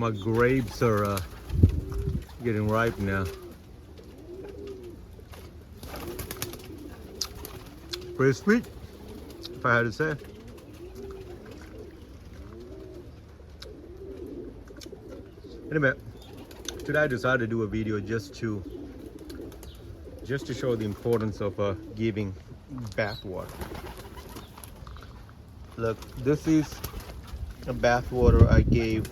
My grapes are getting ripe now. Pretty sweet, if I had to say. Anyway, today I decided to do a video just to show the importance of giving bath water. Look, this is a bath water I gave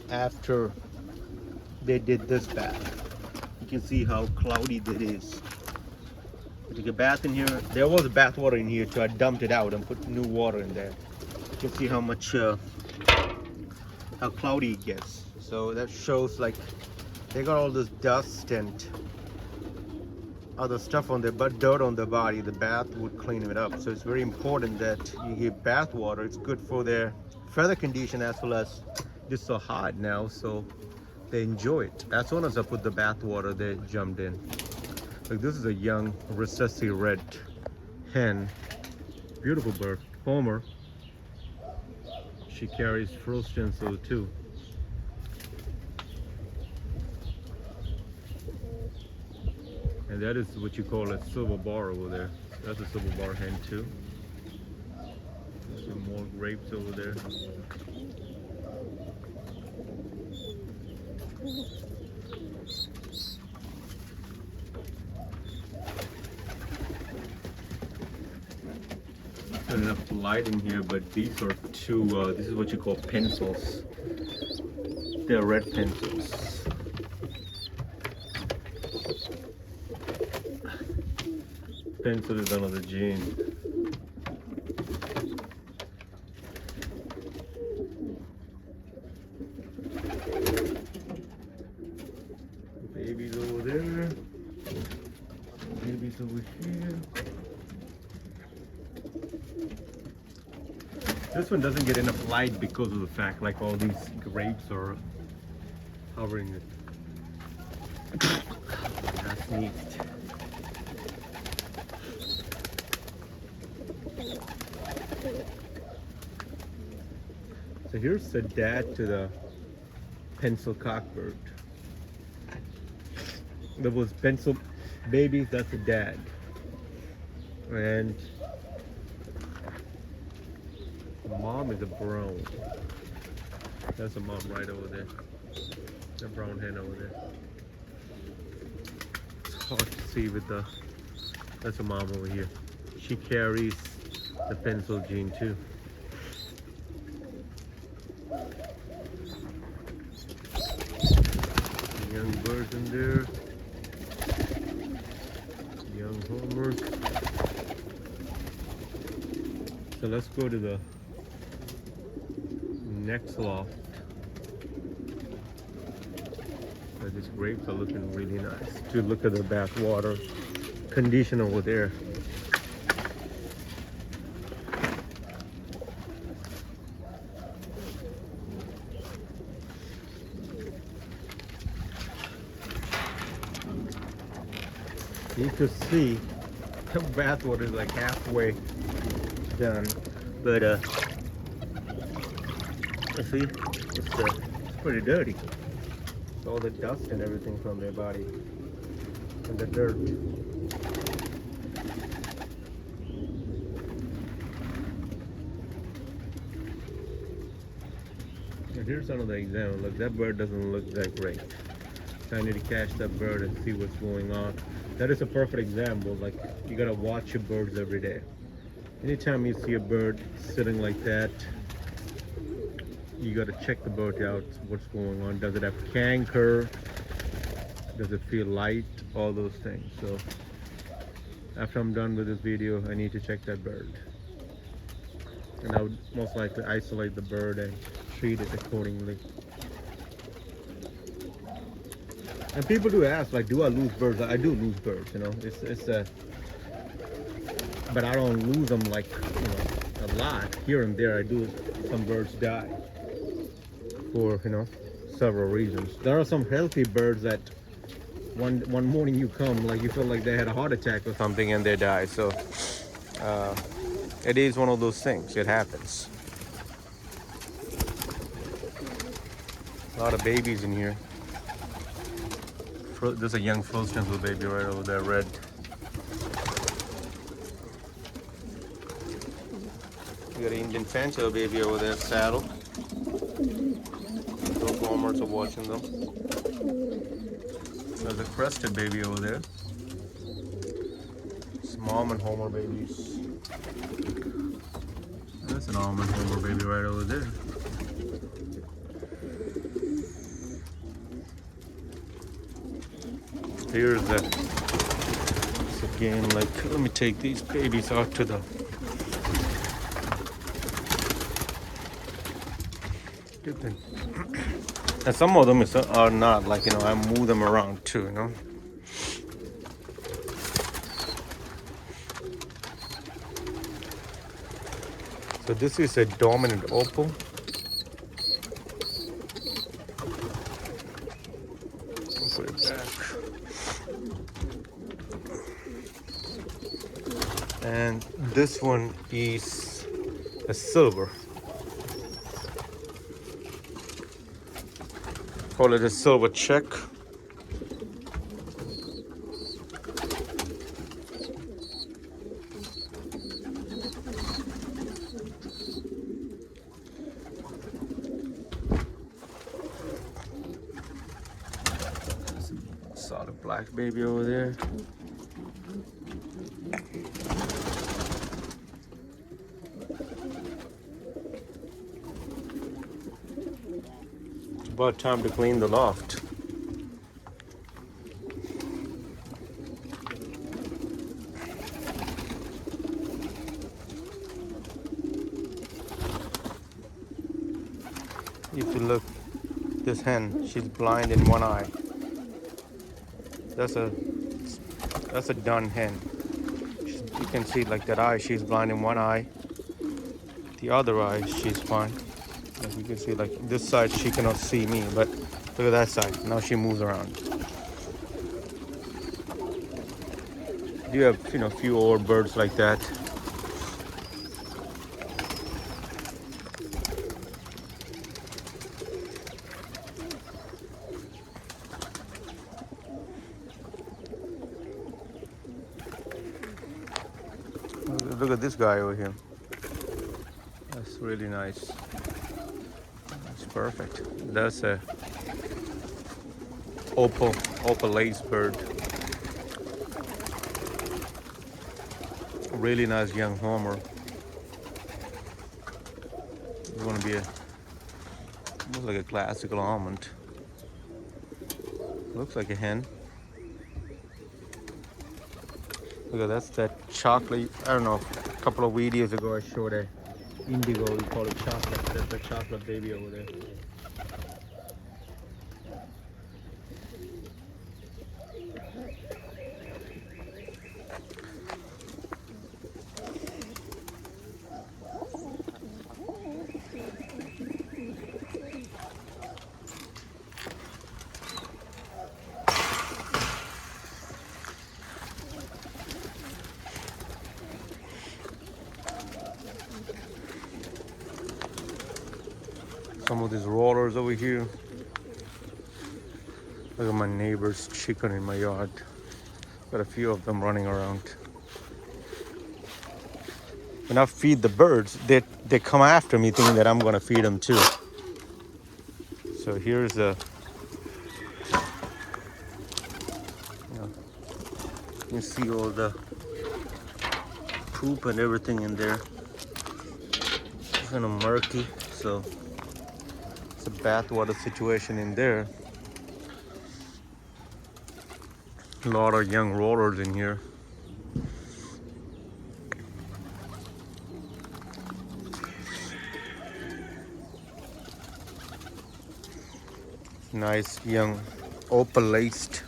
after they did this bath. You can see how cloudy that is. I took a bath in here. There was bath water in here, so I dumped it out and put new water in there. You can see how much how cloudy it gets. So that shows like they got all this dust and other stuff on their butt, dirt on their body. The bath would clean it up. So it's very important that you give bath water. It's good for their feather condition, as well as it's so hot now, so they enjoy it. As soon as I put the bath water, they jumped in. Like, this is a young recessive red hen, beautiful bird, Homer. She carries frost stencil too. And that is what you call a silver bar over there. That's a silver bar hen too. There's some more grapes over there. Not enough light in here, but these are two, this is what you call pencils. They're red pencils. Pencil is another gene. Babies over there. Babies over here. This one doesn't get enough light because of the fact like all these grapes are covering it. That's neat. So here's the dad to the pencil cockbird. There was pencil baby, that's the dad. And the mom is a brown. That's a mom right over there. The brown hen over there. It's hard to see with the, that's a mom over here. She carries the pencil gene too. Young birds in there. Young homers. So let's go to the next loft. So these grapes are looking really nice. To look at the bath water condition over there. You can see the bath water is like halfway done, but see, it's pretty dirty. It's all the dust and everything from their body and the dirt. And here's another example. Look, that bird doesn't look that great. So I need to catch that bird and see what's going on. That is a perfect example. Like, you gotta watch your birds every day. Anytime you see a bird sitting like that, you gotta check the bird out, what's going on. Does it have canker? Does it feel light? All those things. So after I'm done with this video, I need to check that bird. And I would most likely isolate the bird and treat it accordingly. And people do ask, like, do I lose birds? I do lose birds, you know. It's but I don't lose them like, you know, a lot. Here and there I do. Some birds die for, you know, several reasons. There are some healthy birds that one morning you come, like, you feel like they had a heart attack or something and they die. So it is one of those things. It happens. A lot of babies in here. There's a young Frozen baby right over there, red. We got an Indian Fantail baby over there, saddle. Those farmers are watching them. There's a crested baby over there. Some almond homer babies. There's an almond homer baby right over there. Here's the, it's again like, let me take these babies out to the different. And some of them are not, like, you know, I move them around too, you know. So this is a dominant opal. Put it back. And this one is a silver. Call it a silver check. Solid black baby over there. It's about time to clean the loft. If you look, this hen, she's blind in one eye. That's a dun hen. You can see like that eye, she's blind in one eye. The other eye, she's fine. Like you can see, like this side, she cannot see me, but look at that side. Now she moves around. You have, you know, few old birds like that. Look at this guy over here. That's really nice. That's perfect. That's a opal lace bird. Really nice young homer. It's gonna be almost like a classical almond. Looks like a hen. Look at that chocolate. I don't know, a couple of videos ago I showed a indigo, we call it chocolate. That's the chocolate baby over there. Some of these rollers over here. Look at my neighbor's chicken in my yard. Got a few of them running around. When I feed the birds, they come after me thinking that I'm gonna feed them too. So here's a, you see all the poop and everything in there. It's kind of murky, so it's a bathwater situation in there. A lot of young rollers in here. Nice young opal laced.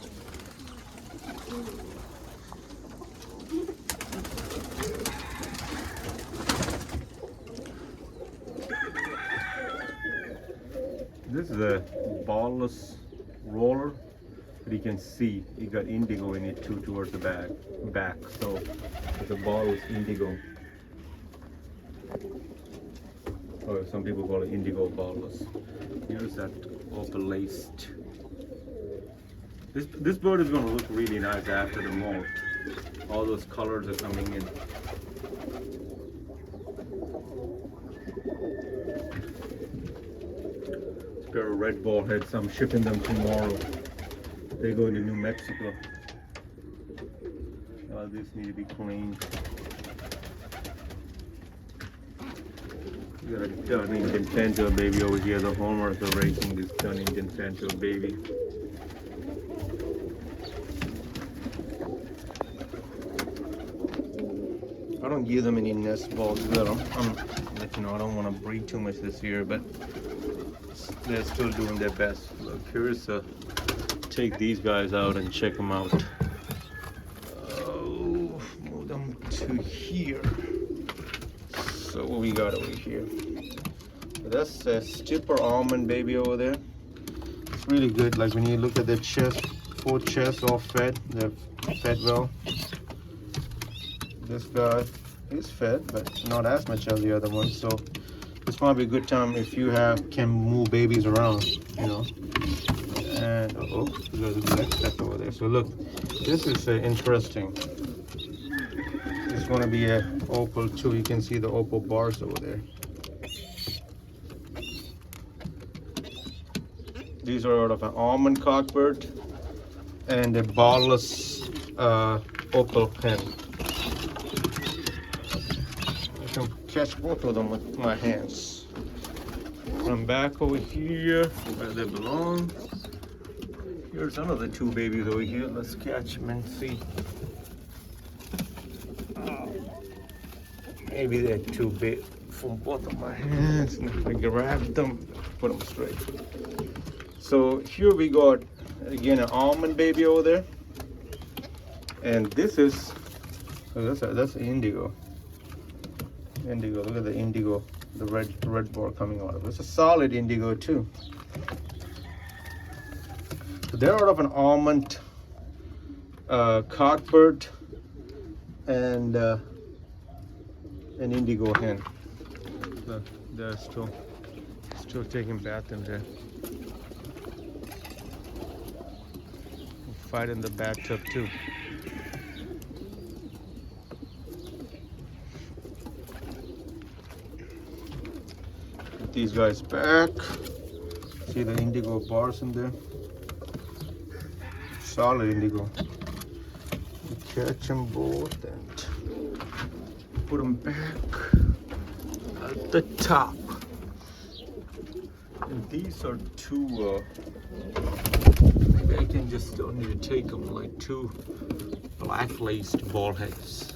This is a ballless roller, but you can see it got indigo in it too towards the back. So the ball is indigo. Or some people call it indigo ballless. Here's that opal laced. This bird is going to look really nice after the molt. All those colors are coming in. This pair of red ball heads, I'm shipping them tomorrow. They go to New Mexico. These need to be cleaned. We got a Dunning Pinto baby over here. The homers are raising this Dunning Pinto baby. I don't give them any nest balls. I don't want to breed too much this year, but they're still doing their best. Look, here's take these guys out and check them out. Move them to here. So what we got over here? That's a Stipper almond baby over there. It's really good. Like when you look at their chest, 4 chests all fed. They're fed well. This guy is fed, but not as much as the other one. So this might be a good time if you can move babies around, you know. And there's a next step over there. So look, this is interesting. It's going to be a opal too. You can see the opal bars over there. These are out of an almond cockbird and a ballless opal hen. I can catch both of them with my hands. I'm back over here where they belong. Here's another 2 babies over here. Let's catch them and see. Maybe they're too big for both of my hands. I grabbed them, put them straight. So here we got again an almond baby over there, and this is that's indigo. Indigo. Look at the indigo, the red bar coming out of it. It's a solid indigo too. So they're out of an almond cockbird and an indigo hen. Look, they're still taking bath in there. Fight in the bathtub too. Put these guys back. See the indigo bars in there? Solid indigo. You catch them both and put them back at the top. And these are 2 maybe I can just don't need to take them, like 2 black laced ball heads.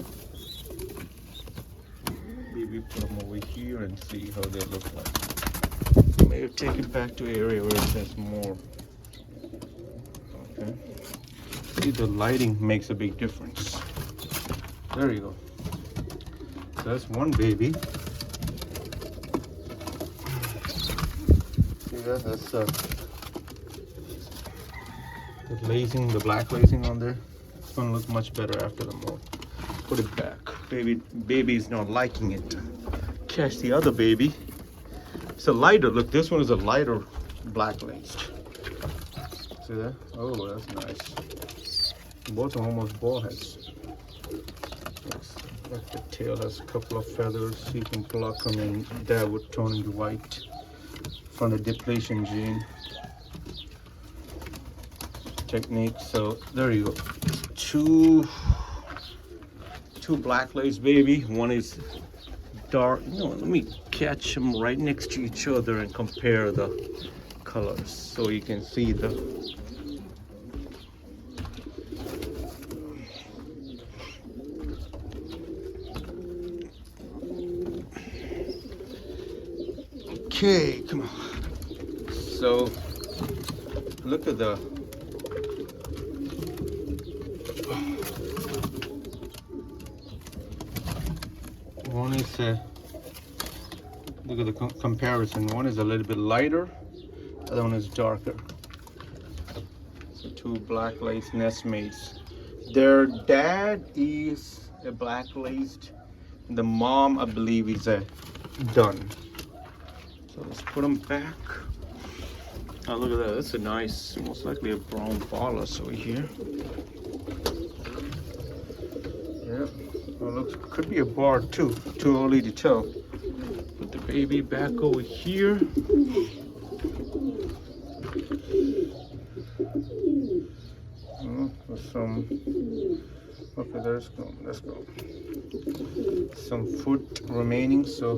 Maybe put them over here and see how they look like. Maybe take it back to an area where it has more. Okay. See, the lighting makes a big difference. There you go. So that's 1 baby. See that? That's the lacing, the black lacing on there. It's gonna look much better after the molt. Put it back. Baby's not liking it. Catch the other baby. It's a lighter. Look, this one is a lighter black laced. See that? Oh, that's nice. Both are almost ball heads. Like the tail has a couple of feathers. You can pluck them and that would turn into white from the depletion gene technique. So there you go. Two black lace baby. One is dark. No, let me catch them right next to each other and compare the colors so you can see the okay, come on. So look at the one is look at the comparison. One is a little bit lighter, the other one is darker. So 2 black lace nestmates. Their dad is a black laced, and the mom I believe is a dun. So let's put them back. Oh, look at that. That's a nice, most likely a brown Ballas over here. Yeah. Oh, looks could be a bar too. Too early to tell. Put the baby back over here. With some. Okay, let's go. Some food remaining, so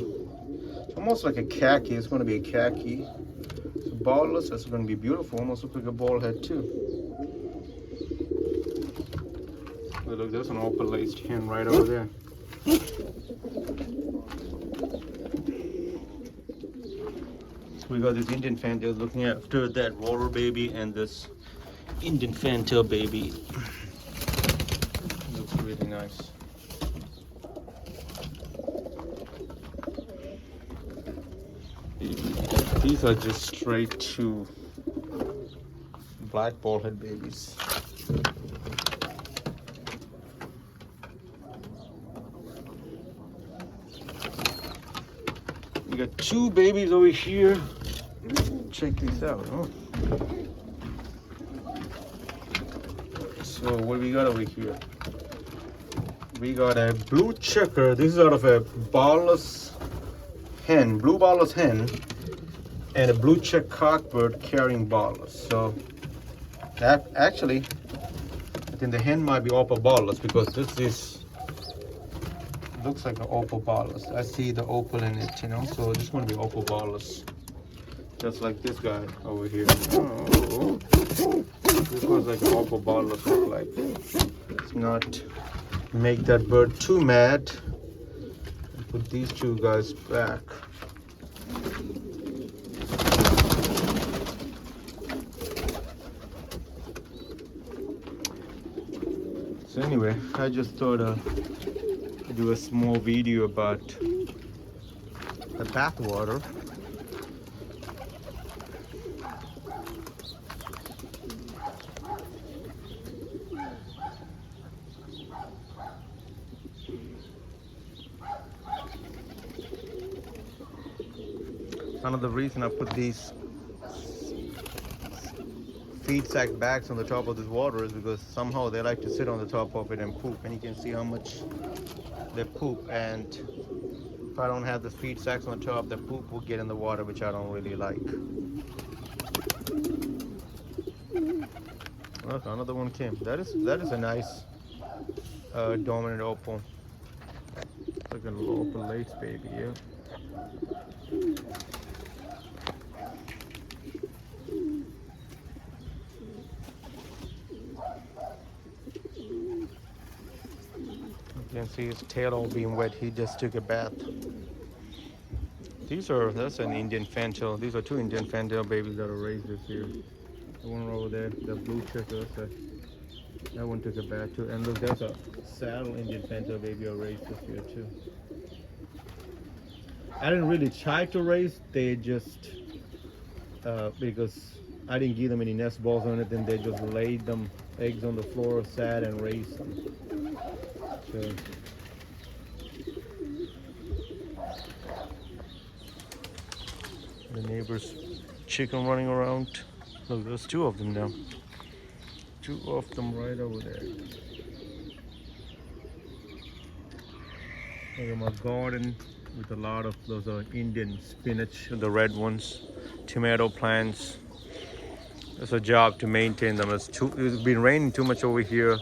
it's almost like a khaki. It's going to be a khaki. So ballless. That's going to be beautiful. Almost looks like a ball head too. Oh, look, there's an open laced hen right over there. So we got this Indian fantail looking after that water baby and this Indian fantail baby. Looks really nice. These are just straight to black ballhead babies. We got two babies over here. Check these out. Oh. So what we got over here? We got a blue checker. This is out of a ballless hen, blue ballless hen, and a blue check cockbird carrying ballless. So that actually, I think the hen might be opal ballless because this is looks like an opal ballless. I see the opal in it, you know. So this one be opal ballless, just like this guy over here. Oh, this one's like an opal ballless look like. Let's not make that bird too mad. Put these two guys back. So anyway, I just thought I'd do a small video about the bathwater. Another reason I put these feed sack bags on the top of this water is because somehow they like to sit on the top of it and poop, and you can see how much they poop. And if I don't have the feed sacks on the top, the poop will get in the water, which I don't really like. Look, another one came. That is a nice dominant opal. It's like a little opal lace baby, yeah. You can see his tail all being wet. He just took a bath. That's an Indian fantail. These are two Indian fantail babies that are raised this year. The one over there, the blue checker, that one took a bath too. And look, there's a saddle Indian fantail baby I raised this year too. I didn't really try to raise. They just, because I didn't give them any nest balls or anything, they just laid them eggs on the floor, sat and raised them. So, the neighbor's chicken running around. Look, there's two of them now. Two of them right over there. Look at my garden with a lot of those Indian spinach, the red ones, tomato plants. It's a job to maintain them. It's been raining too much over here.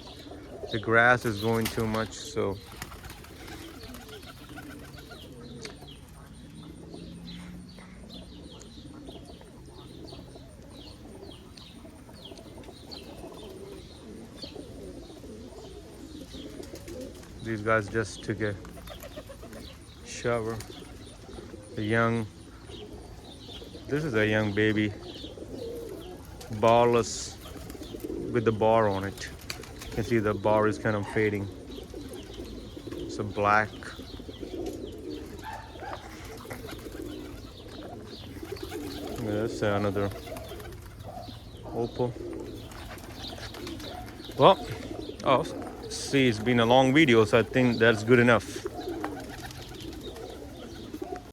The grass is growing too much, so these guys just took a shower. This is a young baby, ballless with the bar on it. You can see the bar is kind of fading. It's a black. That's another opal. Well, see, it's been a long video, so I think that's good enough.